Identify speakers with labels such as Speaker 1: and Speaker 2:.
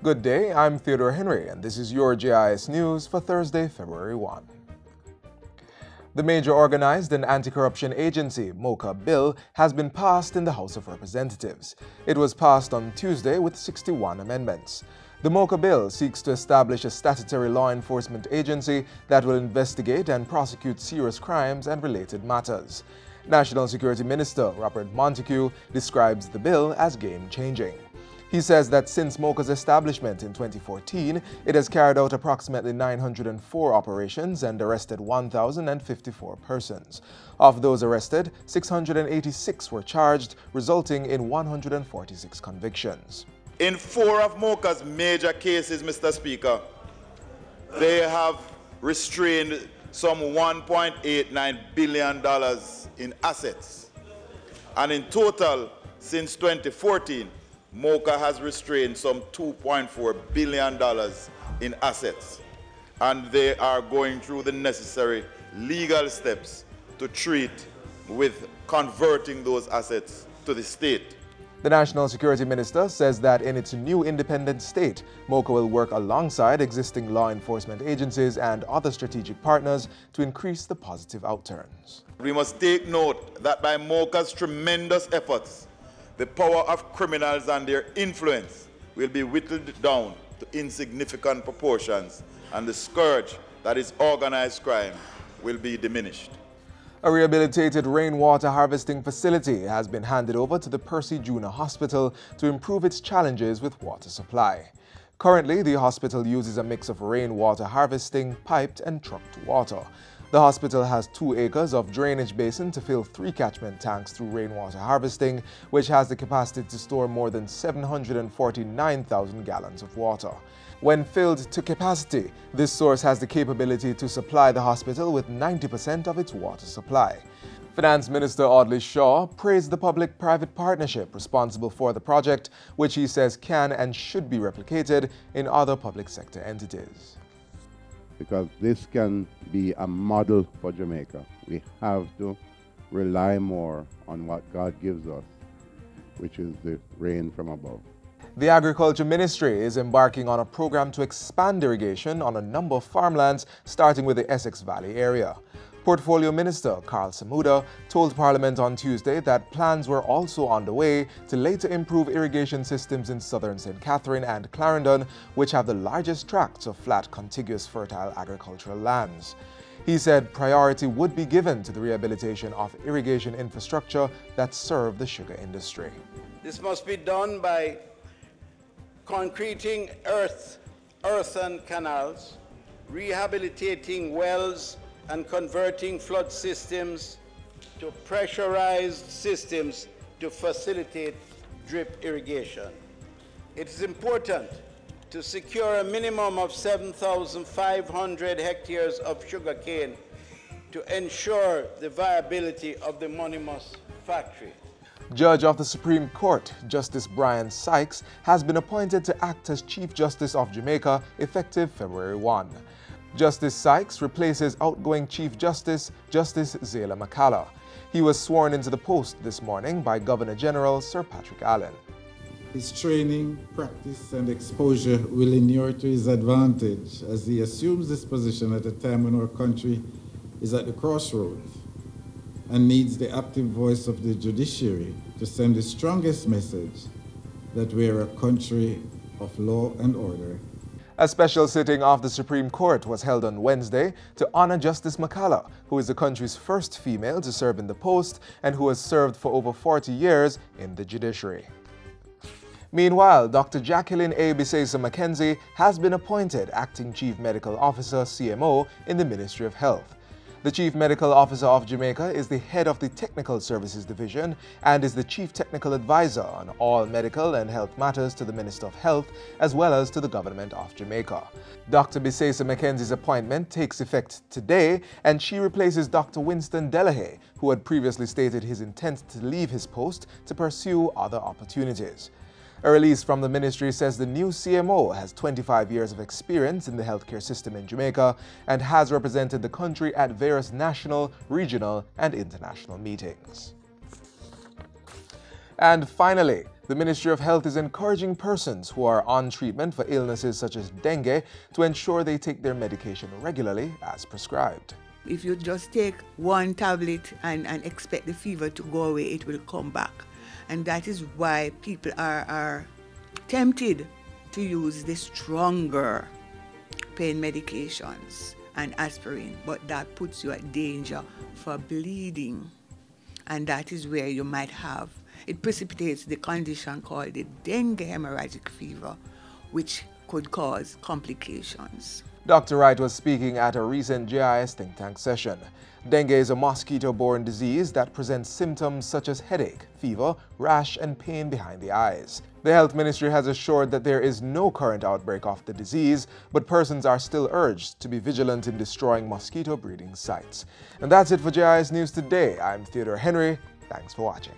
Speaker 1: Good day, I'm Theodore Henry, and this is your JIS News for Thursday, February 1. The major organized and anti-corruption agency, MOCA bill, has been passed in the House of Representatives. It was passed on Tuesday with 61 amendments. The MOCA bill seeks to establish a statutory law enforcement agency that will investigate and prosecute serious crimes and related matters. National Security Minister Robert Montego describes the bill as game-changing. He says that since MOCA's establishment in 2014, it has carried out approximately 904 operations and arrested 1,054 persons. Of those arrested, 686 were charged, resulting in 146 convictions.
Speaker 2: In 4 of MOCA's major cases, Mr. Speaker, they have restrained some $1.89 billion in assets. And in total, since 2014, MOCA has restrained some $2.4 billion in assets, and they are going through the necessary legal steps to treat with converting those assets to the state.
Speaker 1: The National Security Minister says that in its new independent state, MOCA will work alongside existing law enforcement agencies and other strategic partners to increase the positive outturns.
Speaker 2: We must take note that by MOCA's tremendous efforts, the power of criminals and their influence will be whittled down to insignificant proportions, and the scourge that is organized crime will be diminished.
Speaker 1: A rehabilitated rainwater harvesting facility has been handed over to the Percy Junior Hospital to improve its challenges with water supply. Currently, the hospital uses a mix of rainwater harvesting, piped and trucked water. The hospital has 2 acres of drainage basin to fill 3 catchment tanks through rainwater harvesting, which has the capacity to store more than 749,000 gallons of water. When filled to capacity, this source has the capability to supply the hospital with 90% of its water supply. Finance Minister Audley Shaw praised the public-private partnership responsible for the project, which he says can and should be replicated in other public sector entities.
Speaker 3: Because this can be a model for Jamaica. We have to rely more on what God gives us, which is the rain from above.
Speaker 1: The Agriculture Ministry is embarking on a program to expand irrigation on a number of farmlands, starting with the Essex Valley area. Portfolio Minister Carl Samuda told Parliament on Tuesday that plans were also on the way to later improve irrigation systems in southern St. Catherine and Clarendon, which have the largest tracts of flat, contiguous, fertile agricultural lands. He said priority would be given to the rehabilitation of irrigation infrastructure that serve the sugar industry.
Speaker 4: This must be done by concreting earthen canals, rehabilitating wells, and converting flood systems to pressurized systems to facilitate drip irrigation. It is important to secure a minimum of 7,500 hectares of sugarcane to ensure the viability of the Monimus factory.
Speaker 1: Judge of the Supreme Court, Justice Brian Sykes, has been appointed to act as Chief Justice of Jamaica effective February 1. Justice Sykes replaces outgoing Chief Justice, Justice Zayla McCalla. He was sworn into the post this morning by Governor General Sir Patrick Allen.
Speaker 5: His training, practice, and exposure will inure to his advantage as he assumes this position at a time when our country is at the crossroads and needs the active voice of the judiciary to send the strongest message that we are a country of law and order.
Speaker 1: A special sitting of the Supreme Court was held on Wednesday to honor Justice McCalla, who is the country's first female to serve in the post and who has served for over 40 years in the judiciary. Meanwhile, Dr. Jacqueline A. Bisesa Mackenzie has been appointed Acting Chief Medical Officer, CMO, in the Ministry of Health. The Chief Medical Officer of Jamaica is the head of the Technical Services Division and is the Chief Technical Advisor on all medical and health matters to the Minister of Health as well as to the Government of Jamaica. Dr. Bisesa Mackenzie's appointment takes effect today, and she replaces Dr. Winston Delahaye, who had previously stated his intent to leave his post to pursue other opportunities. A release from the ministry says the new CMO has 25 years of experience in the healthcare system in Jamaica and has represented the country at various national, regional, and international meetings. And finally, the Ministry of Health is encouraging persons who are on treatment for illnesses such as dengue to ensure they take their medication regularly as prescribed.
Speaker 6: If you just take one tablet and expect the fever to go away, it will come back. And that is why people are tempted to use the stronger pain medications and aspirin, but that puts you at danger for bleeding. And that is where you might have, it precipitates the condition called the dengue hemorrhagic fever, which could cause complications.
Speaker 1: Dr. Wright was speaking at a recent JIS think tank session. Dengue is a mosquito-borne disease that presents symptoms such as headache, fever, rash, and pain behind the eyes. The Health Ministry has assured that there is no current outbreak of the disease, but persons are still urged to be vigilant in destroying mosquito breeding sites. And that's it for JIS News Today. I'm Theodore Henry. Thanks for watching.